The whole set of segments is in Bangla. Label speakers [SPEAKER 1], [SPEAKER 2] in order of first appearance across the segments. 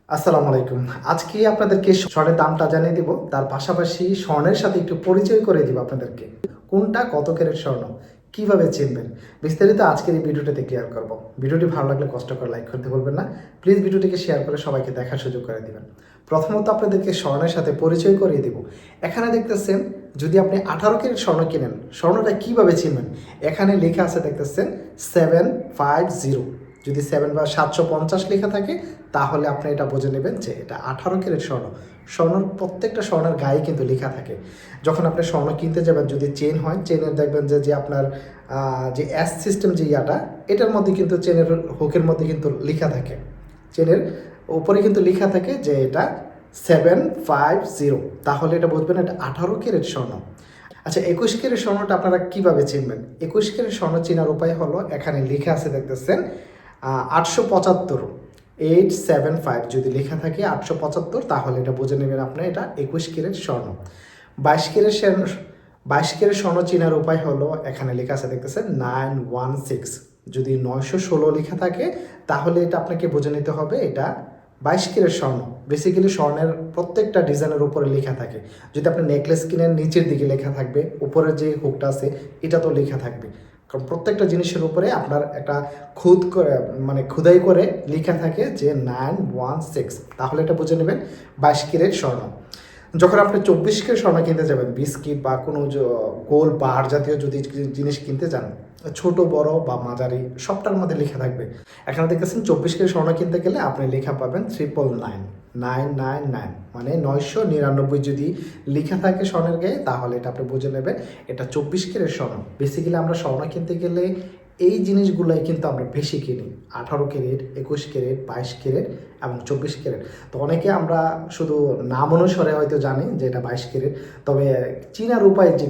[SPEAKER 1] আসসালামু আলাইকুম। আজকে আপনাদেরকে স্বর্ণের দামটা জানিয়ে দিব, তার পাশাপাশি স্বর্ণের সাথে একটু পরিচয় করে দিব আপনাদেরকে। কোনটা কত ক্যারেট স্বর্ণ, কিভাবে চিনবেন, বিস্তারিত আজকের এই ভিডিওটাতে ক্লিয়ার করব। ভিডিওটি ভালো লাগলে কষ্ট করে লাইক করতে বলবেন না। প্লিজ ভিডিওটিকে শেয়ার করে সবাইকে দেখার সুযোগ করে দিবেন। প্রথমত আপনাদেরকে স্বর্ণের সাথে পরিচয় করিয়ে দিব। এখানে দেখতেছেন, যদি আপনি 18 ক্যারেট স্বর্ণ কিনেন, স্বর্ণটা কিভাবে চিনবেন? এখানে লেখা আছে দেখতেছেন 750। যদি 750 লেখা থাকে তাহলে আপনি এটা বুঝে নেবেন যে এটা 18 ক্যারেট স্বর্ণ। প্রত্যেকটা স্বর্ণের গায়ে কিন্তু লেখা থাকে। যখন আপনি স্বর্ণ কিনতে যাবেন, যদি চেন হয়, চেনের দেখবেন যে আপনার যে এস সিস্টেম যে ইয়াটা, এটার মধ্যে কিন্তু চেনের হুকের মধ্যে কিন্তু লেখা থাকে, চেনের উপরে কিন্তু লেখা থাকে যে এটা 750। তাহলে এটা বুঝবেন এটা 18 ক্যারেট স্বর্ণ। আচ্ছা, 21 ক্যারেট স্বর্ণটা আপনারা কিভাবে চিনবেন? 21 ক্যারেট স্বর্ণ চেনার উপায় হলো, এখানে লেখা আছে দেখতেছেন 875, 875 যদি লেখা থাকে 875, তাহলে এটা বুঝে নেবেন আপনার এটা 21 ক্যারেট স্বর্ণ। 22 ক্যারেট স্বর্ণ চেনার উপায় হলো, এখানে লেখা আছে দেখতেছেন 916। যদি 916 লেখা থাকে তাহলে এটা আপনাকে বুঝে নিতে হবে এটা 22 ক্যারেট স্বর্ণ। বেসিক্যালি স্বর্ণের প্রত্যেকটা ডিজাইনের উপরে লেখা থাকে। যদি আপনি নেকলেস কিনেন, নিচের দিকে লেখা থাকবে, উপরে যে হুকটা আছে এটা তো লেখা থাকবে। কারণ প্রত্যেকটা জিনিসের উপরে আপনার একটা খোদাই করে লেখা থাকে যে 916। তাহলে এটা বুঝে নেবেন 22 ক্যারেট স্বর্ণ। যখন আপনি 24 ক্যারেট স্বর্ণ কিনতে যাবেন, বিস্কিট বা কোনো গোল পাহাড় জাতীয় যদি জিনিস কিনতে যান, ছোট বড় বা মাঝারি সবটার মধ্যে লেখা থাকবে। এখানে দেখতেছেন 24 ক্যারেট স্বর্ণ কিনতে গেলে আপনি লেখা পাবেন 999, মানে 999 যদি লেখা থাকে স্বর্ণের গায়ে, তাহলে এটা আপনি বুঝে নেবেন এটা 24 ক্যারেট স্বর্ণ। বেসিক্যালি আমরা স্বর্ণ কিনতে গেলে এই জিনিসগুলোই কিন্তু আমরা বেশি কিনি, 18 ক্যারেট, 21 ক্যারেট, 22 ক্যারেট এবং 24 ক্যারেট। তো অনেকে আমরা শুধু নাম অনুসারে হয়তো জানি যে এটা 22 ক্যারেট, তবে চীনার উপায় যে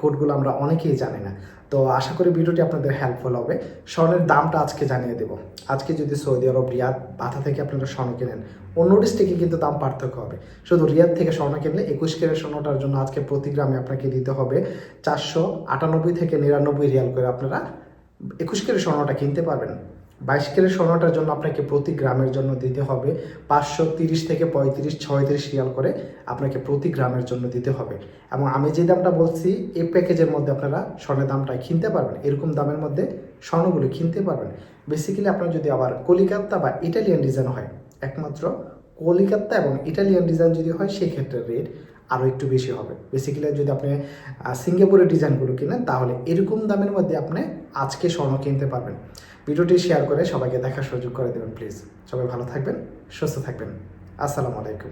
[SPEAKER 1] কোডগুলো আমরা অনেকেই জানি না। তো আশা করি ভিডিওটি আপনাদের হেল্পফুল হবে। স্বর্ণের দামটা আজকে জানিয়ে দেব। আজকে যদি সৌদি আরব রিয়াদ, বাথা থেকে আপনারা স্বর্ণ কেনেন, অন্য ডিস্ট্রিক্টে কিন্তু দাম পার্থক্য হবে। শুধু রিয়াদ থেকে স্বর্ণ কিনলে 21 ক্যারেট স্বর্ণটার জন্য আজকে প্রতি গ্রামে আপনাকে দিতে হবে 498 থেকে 99 রিয়াল করে। আপনারা 21 ক্যারেট স্বর্ণটা কিনতে পারবেন। 22 ক্যারেট স্বর্ণটার জন্য আপনাকে প্রতি গ্রামের জন্য দিতে হবে 530 থেকে 35-36 রিয়াল করে আপনাকে প্রতি গ্রামের জন্য দিতে হবে। এবং আমি যে দামটা বলছি, এই প্যাকেজের মধ্যে আপনারা স্বর্ণের দামটা কিনতে পারবেন, এরকম দামের মধ্যে স্বর্ণগুলো কিনতে পারবেন। বেসিক্যালি আপনার যদি আবার কলিকাতা বা ইটালিয়ান ডিজাইন হয়, একমাত্র কলিকাতা এবং ইটালিয়ান ডিজাইন যদি হয়, সেক্ষেত্রে রেট আরও একটু বেশি হবে। বেসিক্যালি যদি আপনি সিঙ্গাপুরের ডিজাইনগুলো কিনেন, তাহলে এরকম দামের মধ্যে আপনি আজকে স্বর্ণ কিনতে পারবেন। ভিডিওটি শেয়ার করে সবাইকে দেখার সুযোগ করে দেবেন প্লিজ। সবাই ভালো থাকবেন, সুস্থ থাকবেন। আসসালামু আলাইকুম।